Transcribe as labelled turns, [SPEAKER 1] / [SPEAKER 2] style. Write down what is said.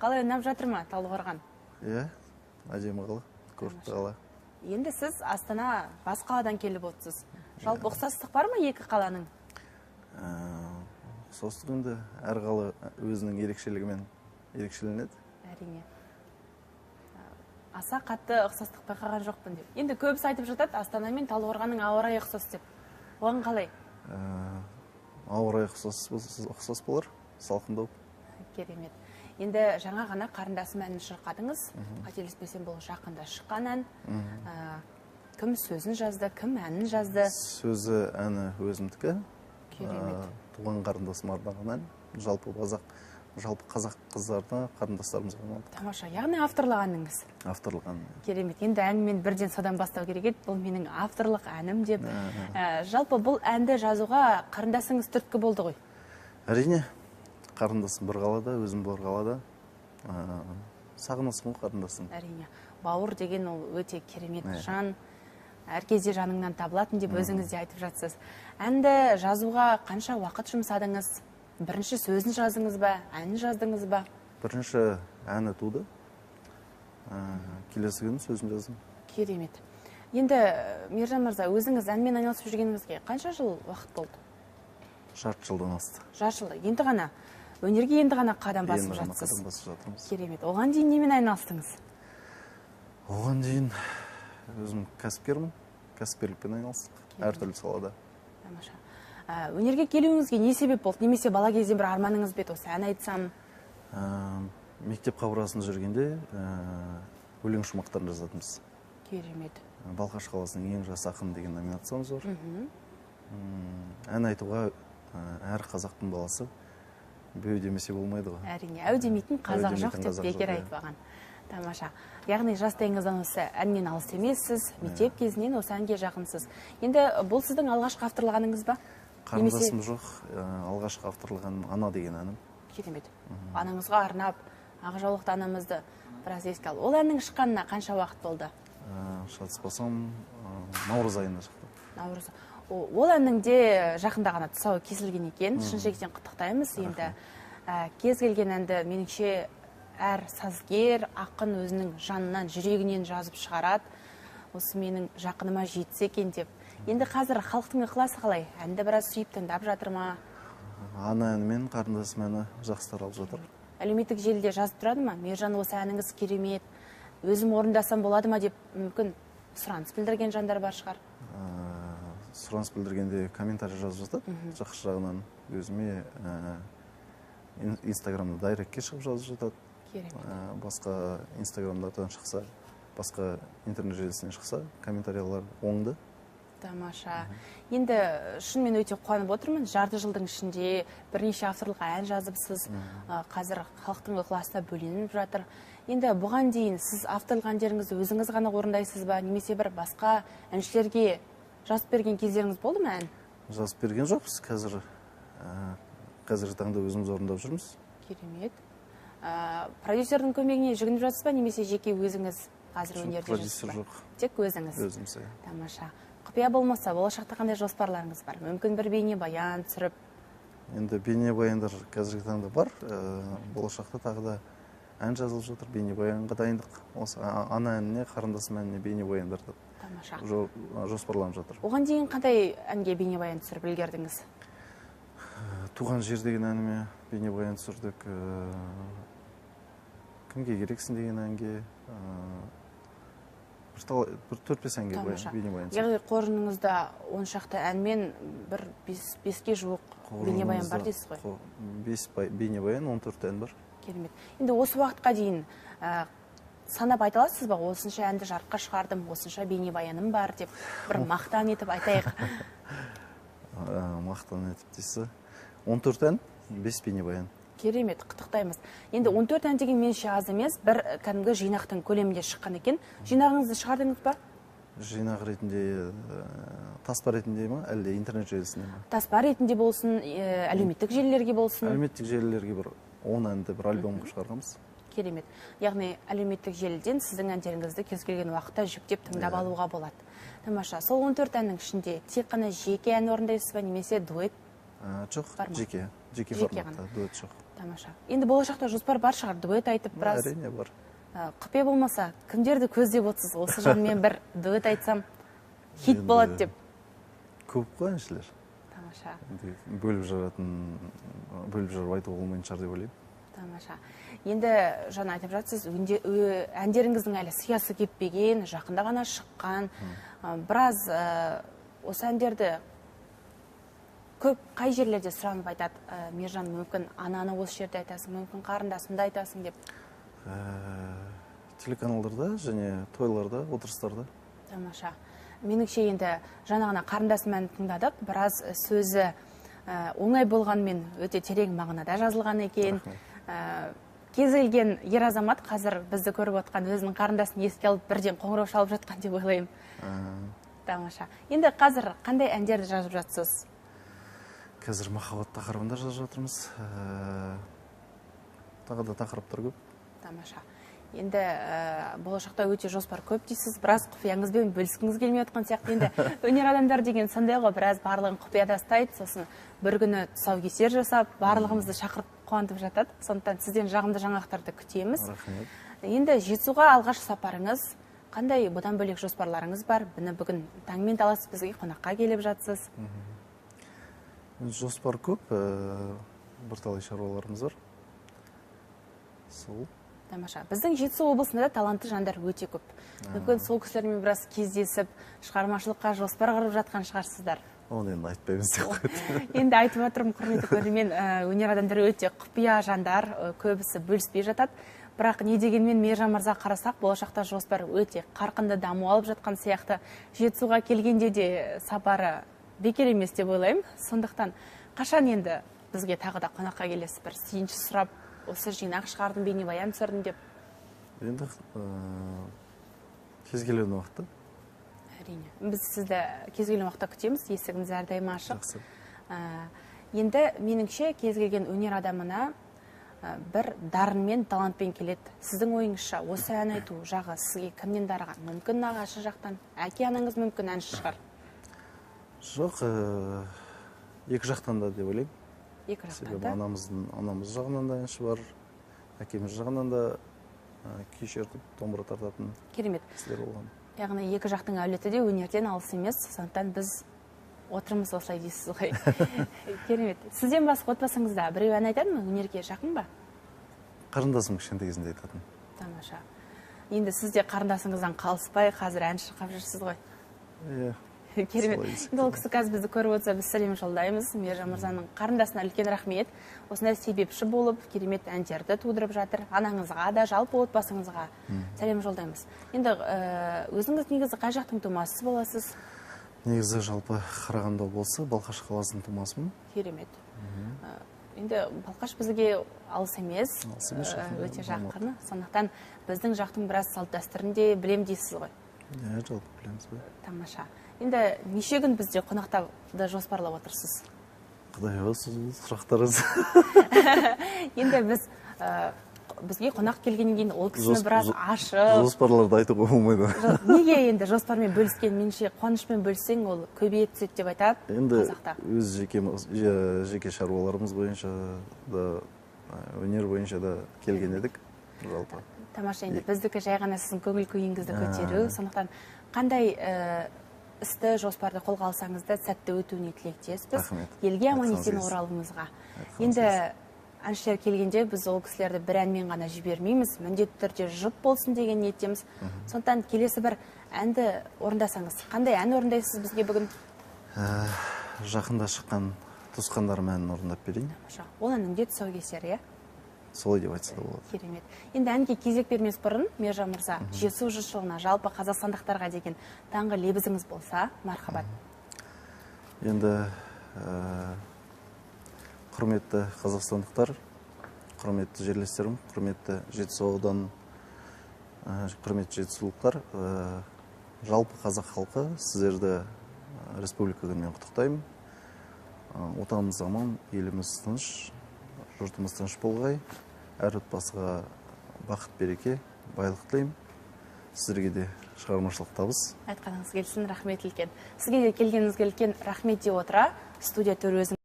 [SPEAKER 1] Қалай ұнап жатыр ма Талдықорған?
[SPEAKER 2] Иә, әдемі қала, көрікті қала.
[SPEAKER 1] Енді сіз Астана бас қаладан келіп отырсыз. Жалпы ұқсастық бар ма екі қаланың?
[SPEAKER 2] Ұқсастық енді әр қала өзінің ерекшелігімен ерекшеленеді.
[SPEAKER 1] Әрине. Аса қатты ұқсастық байқаған жоқпын деп. Енді көбісі айтып жатады, Астана мен Талдықорғанның ауа райы ұқсас деп. Оған қалай?
[SPEAKER 2] Ауа райы ұқсас болар, салқындау.
[SPEAKER 1] Керемет. Енді жаңа ғана қарындасым әнін шырқадыңыз. Қателеспесем бұл жақында шыққан ән. Кім сөзін жазды, кім әнін жазды?
[SPEAKER 2] Сөзі әні өзімдікі.
[SPEAKER 1] Керемет.
[SPEAKER 2] Туған қарындасым арнаған ән. Жалпы қазақ қыздарына қарындастарымызға арналды.
[SPEAKER 1] Тамаша, яғни авторлық әніңіз?
[SPEAKER 2] Авторлық ән.
[SPEAKER 1] Керемет. Енді әңгімені бірден содан бастау керек еді. Бұл менің авторлық әнім деп. Жалпы бұл әнді жазуға қарындасыңыз түрткі болды ғой?
[SPEAKER 2] Әрине, қарындасым бір қалада, өзім бір қалада. Сағынасың ғой қарындасың.
[SPEAKER 1] Әрине. Бауыр деген ол өте керемет жан. Әр кезде жаныңнан табылатын деп өзіңіз де айтып жатсыз. Әнді жазуға қанша уақыт жұмсадыңыз? Бірінші сөзін жаздыңыз ба, әнін жаздыңыз ба?
[SPEAKER 2] Бірінші әні туды. Келесі күні сөзін жаздым.
[SPEAKER 1] Керемет. Енді, Мержан мырза, өзіңіз әнмен айналысып жүргеніңізге қанша жыл уақыт болды?
[SPEAKER 2] Жарты жылдан асты.
[SPEAKER 1] Жарты жылда. Енді ғана, өнерге енді ғана қадам басып жатсыз. Керемет. Оған дейін немен айналыстыңыз?
[SPEAKER 2] Оған дейін өзім кәсіпкермін. Кәсіпкерлікпен айналыстық. Әртүрлі салада.
[SPEAKER 1] Тамаша. Өнерге келуіңізге не себеп болды? Немесе бала кезден бір арманыңыз бет осы ән айтсам?
[SPEAKER 2] Мектеп қабырғасында жүргенде өлең шумақтарын жазатынбыз.
[SPEAKER 1] Керемет.
[SPEAKER 2] Балқаш қаласының ең жас ақын деген номинациямыз бар. Ән айтуға әр қазақтың баласы беу демесе болмайды ғой.
[SPEAKER 1] Әрине, әу демейтін қазақ жоқ деп бекер айтпаған. Тамаша. Яғни жастайыңыздан осы әннен алыс емессіз, мектеп кезінен осы әнге жақынсыз. Енді бұл сіздің алғашқы авторлығаныңыз ба?
[SPEAKER 2] Қарындасым жоқ, алғашқы авторлығаным Ана деген әнім.
[SPEAKER 1] Керемет. Анаңызға арнап, Ақжаулықты анамызды біраз еске алып. Ол әннің шыққанына қанша уақыт болды?
[SPEAKER 2] Шатыспасам, наурыз айында шықты.
[SPEAKER 1] Наурыз. Ол әннің де жақында ғана тұсауы кесілген екен. Шын жүректен құттықтаймыз. Енді кез келген әнді меніңше әр сазгер, ақын өзінің жанынан, жүрегінен жазып шығарады. Осы менің жақыныма жетсе екен деп. Енді қазір халықтың ықыласы қалай? Әнді біраз сүйіп тыңдап жатыр ма?
[SPEAKER 2] Ана әні мен қарындасым әні жақсы таралып жатыр.
[SPEAKER 1] Әлеуметтік желіде жазып тұрады ма? Мержан, осы әніңіз керемет. Өзім орындасам болады ма деп мүмкін сұраныс білдірген жандар бар шығар.
[SPEAKER 2] Сұраныс білдіргенде комментарий жазып жатады. Жақсы жағынан өзіме инстаграмда дайректке шығып жазып жатады. Басқа инстаграмдардан шықса, басқа интернет желісінен шықса, комментариялар оңды.
[SPEAKER 1] Тамаша. Енді шынымен өте қуанып отырмын. Жарты жылдың ішінде бірнеше авторлық ән жазыпсыз. Қазір халықтың ықыласына бөленіп жатыр. Енді бұған дейін сіз авторлық әндеріңізді өзіңіз ғана орындайсыз ба, немесе бір басқа әншілерге жазып берген кездеріңіз болды ма ән?
[SPEAKER 2] Жазып берген жоқпыз. Қазіргі таңда өзіміз орындап жүрміз.
[SPEAKER 1] Керемет. Продюсердің көмегіне жүгініп жатсыз ба, немесе жеке өзіңіз қазір өнерде жүрсіз ба?
[SPEAKER 2] Продюсер жоқ.
[SPEAKER 1] Тек өзіңіз.
[SPEAKER 2] Өзіміз.
[SPEAKER 1] Тамаша. Құпия болмаса, болашақта қандай жоспарларыңыз бар? Мүмкін бір бейнебаян түсіріп?
[SPEAKER 2] Енді бейнебаяндар қазіргі таңда бар. Болашақта тағы да ән жазылып жатыр, бейнебаянға дайындық. Осы Ана әніне, қарындасым әніне бейнебаяндарды жоспарланып жатыр.
[SPEAKER 1] Оған дейін қандай әнге бейнебаян түсіріп үлгердіңіз?
[SPEAKER 2] Туған жер деген әніме бейнебаян түсірдік. Кімге керексің деген әнге, бір 4-5 әнге бейнебаян.
[SPEAKER 1] Яғни қоржыныңызда 10 шақты әнмен бір 5-ке жуық бейнебаян бар дейсіз ғой?
[SPEAKER 2] 5 бейнебаян, 14 ән бар.
[SPEAKER 1] Керемет. Енді осы уақытқа дейін санап айта аласыз ба? Осынша әнді жарыққа шығардым, осынша бейнебаяным бар деп, бір мақтан етіп айтайық.
[SPEAKER 2] Мақтан етіп дейсіз. 14 ән, 5 бейнебаян.
[SPEAKER 1] Керемет, құттықтаймыз. Енді 14 ән деген менше аз емес, бір кәдімгі жинақтың көлемінде шыққан екен. Жинағыңызды шығардыңыз ба?
[SPEAKER 2] Жинақ ретінде, таспа ретінде ме, әлде интернет желісінде ме?
[SPEAKER 1] Таспа ретінде болсын, әлеуметтік желілерге болсын.
[SPEAKER 2] Әлеуметтік желілерге бір 10 әнді бір альбомға шығарғанбыз.
[SPEAKER 1] Керемет. Яғни әлеуметтік желіден сіздің әндеріңізді кез келген уақытта жүктеп тыңдап алуға болады. Тамаша, сол 14 әннің ішінде тек қана жеке ән орындайсыз ба, немесе дуэт?
[SPEAKER 2] Жоқ, жеке форматта, дуэт жоқ.
[SPEAKER 1] Тамаша. Енді болашақта жоспар бар шығар, дуэт айтып біраз.
[SPEAKER 2] Әрине бар.
[SPEAKER 1] Құпия болмаса, кімдерді көздеп отырсыз? Осы жанмен бір дуэт айтсам хит болады деп.
[SPEAKER 2] Көп қой әншілер.
[SPEAKER 1] Тамаша.
[SPEAKER 2] Бөліп жарып айтуға болмайтын шығар деп ойлаймын.
[SPEAKER 1] Тамаша. Енді жаңа айтып жатсыз, әндеріңіздің әлі сиясы кеппеген, жақында ғана шыққан. Біраз осы әндерді көп қай жерлерде сұранып айтады? Мержан, мүмкін ананы осы жерде айтасың, мүмкін қарындасымды айтасың деп.
[SPEAKER 2] Телеканалдарда және тойларда, отырыстарда.
[SPEAKER 1] Тамаша. Меніңше енді жаңа ғана қарындасым әнін тыңдадық. Біраз сөзі оңай болғанмен өте терең мағынада жазылған екен. Кез келген ер азамат қазір бізді көріп отқан өзінің қарындасын еске алып бірден қоңырау шалып жатқан деп ойлаймын. Тамаша. Енді қазір қандай әндерді жазып жатсыз?
[SPEAKER 2] Қазір махаббат тақырыбында жазып жатырмыз. Тағы да тақырыптар көп.
[SPEAKER 1] Тамаша. Енді болашақта өте жоспар көп дейсіз, біраз құпияңызбен бөліскіңіз келмей отқан сияқты. Енді өнер адамдар деген сондай ғой, біраз барлығын құпияда ұстайды, сосын бір күні тұсаукесер жасап, барлығымызды шақырып қуантып жатады. Сондықтан сізден жағымды жаңалықтарды күтеміз.
[SPEAKER 2] Рахмет.
[SPEAKER 1] Енді Жетісуға алғаш сапарыңыз, қандай бұдан бөлек жоспарларыңыз бар? Бүгін таңмен таласып бізге қонаққа келіп жатсыз.
[SPEAKER 2] Жоспар көп, бірталай шаруаларымыз бар. Сол.
[SPEAKER 1] Тамаша. Біздің Жетісу облысында да талантты жандар өте көп. Мүмкін сол кісілермен біраз кездесіп, шығармашылыққа жоспар құрып жатқан шығарсыздар.
[SPEAKER 2] Оны енді айтпаймыз деп қойды.
[SPEAKER 1] Енді айтып отырмын, құрметті көрермен, өнер адамдары өте құпия жандар, көбісі бөліспей жатады. Бірақ не дегенмен Мержан мырза қарасақ, болашақта жоспар өте қарқынды даму алып жатқан сияқты. Жетісуға келгенде де сапары бекер емес деп ойлаймын. Сондықтан қашан енді бізге тағы да қонаққа келесіз, бір сүйінші сұрап, осы жинақ шығардым, бейнебаян түсірдім деп?
[SPEAKER 2] Енді кез келген уақытта.
[SPEAKER 1] Әрине. Біз сізді кез келген уақытта күтеміз, есігіміз әрдайым ашық.
[SPEAKER 2] Жақсы.
[SPEAKER 1] Енді меніңше кез келген өнер адамына бір дарынмен, талантпен келеді. Сіздің ойыңызша осы ән айту жағы сізге кімнен дарыған? Мүмкін нағашы жақтан, әке анаңыз мүмкін әнші шығар?
[SPEAKER 2] Жоқ, екі жақтан да деп ойлаймын.
[SPEAKER 1] Екі жақтан
[SPEAKER 2] Себебі
[SPEAKER 1] да?
[SPEAKER 2] анамыз жағынан да әнші бар, әкеміз жағынан да күй шертіп, домбыра тартатын
[SPEAKER 1] Керемет.
[SPEAKER 2] кісілер болған.
[SPEAKER 1] Яғни екі жақтың әулеті де өнерден алыс емес, сондықтан біз отырмыз осылай дейсіз ғой. Керемет. Сізден басқа отбасыңызда біреу ән айтады ма? Өнерге жақын ба?
[SPEAKER 2] Қарындасым кішкентай кезінде айтатын.
[SPEAKER 1] Тамаша. Енді сіз де қарындасыңыздан қалыспай, қазір ән шырқап жүрсіз ғой.
[SPEAKER 2] Иә.
[SPEAKER 1] Керемет. Енді ол кісі қазір бізді көріп отырса, біз сәлем жолдаймыз. Мержан мырзаның қарындасына үлкен рахмет. Осындай себепші болып, керемет әндерді тудырып жатыр. Анаңызға да, жалпы отбасыңызға сәлем жолдаймыз. Енді өзіңіз негізі қай жақтың тумасысыз боласыз?
[SPEAKER 2] Негізі жалпы Қарағанды облысы, Балқаш қаласының тумасымын.
[SPEAKER 1] Керемет. Енді Балқаш бізге алыс емес, өте жақын. Сондықтан біздің жақтың біраз салт дәстүрін де білем дейсіз ғой.
[SPEAKER 2] Иә, жалпы білеміз бе.
[SPEAKER 1] Тамаша. Енді неше күн бізде қонақтауды жоспарлап отырсыз?
[SPEAKER 2] Құдай осы сұрақтарыңыз.
[SPEAKER 1] Енді бізге қонақ келгеннен кейін ол кісіні біраз ашып.
[SPEAKER 2] Жоспарларды айтуға болмайды.
[SPEAKER 1] Неге енді жоспармен бөліскен, меніңше қуанышпен бөліссең, ол көбейе түседі деп айтады қазақта.
[SPEAKER 2] Енді өз жеке шаруаларымыз бойынша да, өнер бойынша да келген едік. Жалпы.
[SPEAKER 1] Тамаша, енді біздікі жай ғана сіздің көңіл күйіңізді көтеру. Сондықтан қандай істі, жоспарды қолға алсаңызда сәтті өтуіне тілектеспіз. Елге аман-есен оралуыңызға. Енді әншілер келгенде біз ол кісілерді бір әнмен ғана жібермейміз, міндетті түрде жұп болсын деген ниеттеміз. Сондықтан келесі бір әнді орындасаңыз, қандай ән орындайсыз бізге бүгін?
[SPEAKER 2] Жақында шыққан Туысқандарым әнін орындап берейін.
[SPEAKER 1] Ол әннің де тұсаукесері, иә?
[SPEAKER 2] Солай деп айтса да болады.
[SPEAKER 1] Керемет. Енді әнге кезек бермес бұрын, Мержан мырза, Жетісу жұртшылығына, жалпы қазақстандықтарға деген таңғы лебізіңіз болса, мархабат.
[SPEAKER 2] Енді құрметті қазақстандықтар, құрметті жерлестерім, құрметті Жетісу ауданы, құрметті жетісулықтар, жалпы қазақ халқы сіздерді республика күнімен құттықтаймын. Отанымыз аман, еліміз тыныш, жұртымыз тыныш болғай, әр отбасыға бақыт береке, байлық тілеймін. Сіздерге де шығармашылық табыс.
[SPEAKER 1] Айтқаныңыз келсін, рахмет үлкен. Сізге де келгеніңізге үлкен рахмет деп отыра, студия төрі өзің